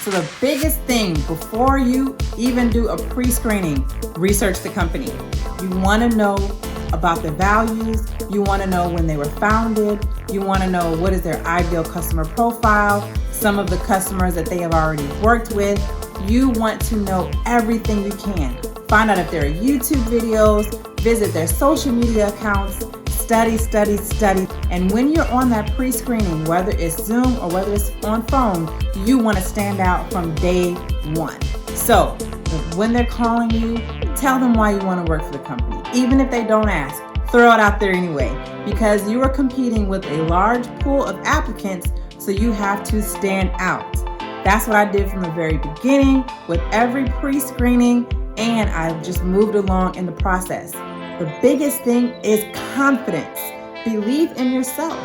So the biggest thing before you even do a pre-screening, research the company. You want to know about their values. You want to know when they were founded. You want to know what is their ideal customer profile, some of the customers that they have already worked with. You want to know everything you can. Find out if there are YouTube videos, visit their social media accounts, study. And when you're on that pre-screening, whether it's Zoom or whether it's on phone, you want to stand out from day one. So when they're calling you, tell them why you want to work for the company. Even if they don't ask, throw it out there anyway, because you are competing with a large pool of applicants, so you have to stand out. That's what I did from the very beginning with every pre-screening, and I just moved along in the process. The biggest thing is confidence. Believe in yourself.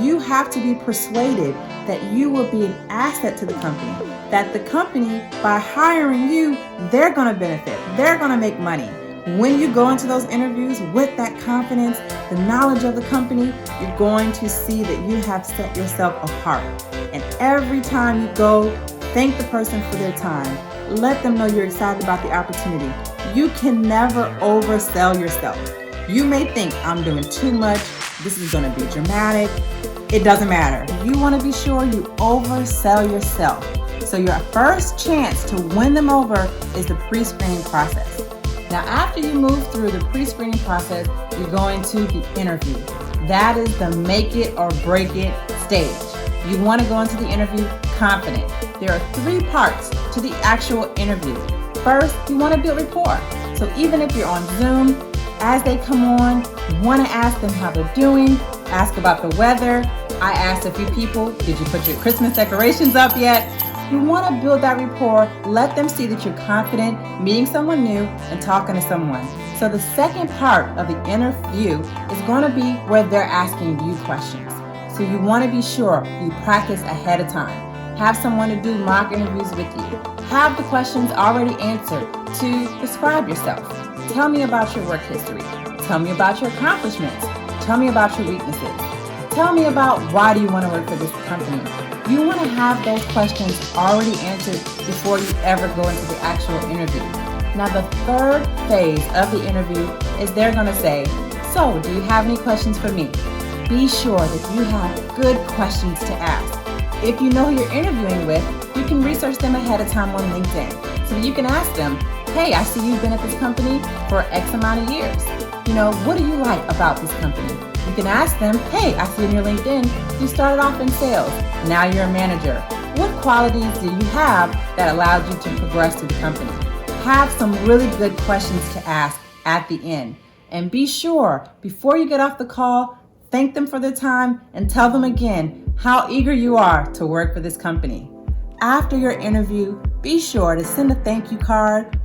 You have to be persuaded that you will be an asset to the company, that the company, by hiring you, they're going to benefit. They're going to make money. When you go into those interviews with that confidence, the knowledge of the company, you're going to see that you have set yourself apart. And every time you go, thank the person for their time. Let them know you're excited about the opportunity. You can never oversell yourself. You may think, I'm doing too much, this is going to be dramatic. It doesn't matter. You want to be sure you oversell yourself. So your first chance to win them over is the pre-screening process. Now, after you move through the pre-screening process, you're going to the interview. That is the make it or break it stage. You want to go into the interview confident. There are 3 parts to the actual interview. First, you want to build rapport. So even if you're on Zoom, as they come on, you want to ask them how they're doing, ask about the weather. I asked a few people, did you put your Christmas decorations up yet? You want to build that rapport, let them see that you're confident, meeting someone new and talking to someone. So the second part of the interview is going to be where they're asking you questions. So you want to be sure you practice ahead of time. Have someone to do mock interviews with you. Have the questions already answered to describe yourself. Tell me about your work history. Tell me about your accomplishments. Tell me about your weaknesses. Tell me about why do you want to work for this company. You want to have those questions already answered before you ever go into the actual interview. Now the third phase of the interview is they're going to say, so do you have any questions for me? Be sure that you have good questions to ask. If you know who you're interviewing with, you can research them ahead of time on LinkedIn. So you can ask them, hey, I see you've been at this company for X amount of years. What do you like about this company? You can ask them, hey, I see in your LinkedIn, you started off in sales. Now you're a manager. What qualities do you have that allowed you to progress to the company? Have some really good questions to ask at the end. And be sure, before you get off the call, thank them for their time and tell them again how eager you are to work for this company. After your interview, be sure to send a thank you card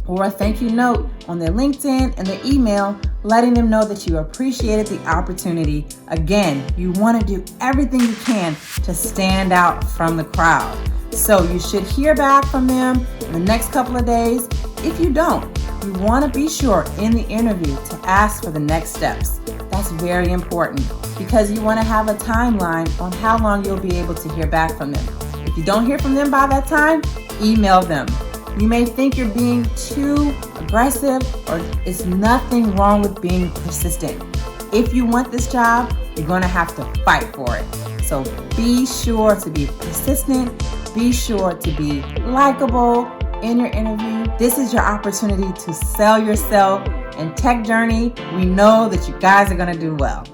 or a thank you note on their LinkedIn and their email, letting them know that you appreciated the opportunity. Again, you want to do everything you can to stand out from the crowd. So you should hear back from them in the next couple of days. If you don't, you want to be sure in the interview to ask for the next steps. That's very important because you want to have a timeline on how long you'll be able to hear back from them. If you don't hear from them by that time, email them. You may think you're being too aggressive, or it's nothing wrong with being persistent. If you want this job, you're going to have to fight for it. So be sure to be persistent. Be sure to be likable in your interview. This is your opportunity to sell yourself. In Tech Journey, we know that you guys are going to do well.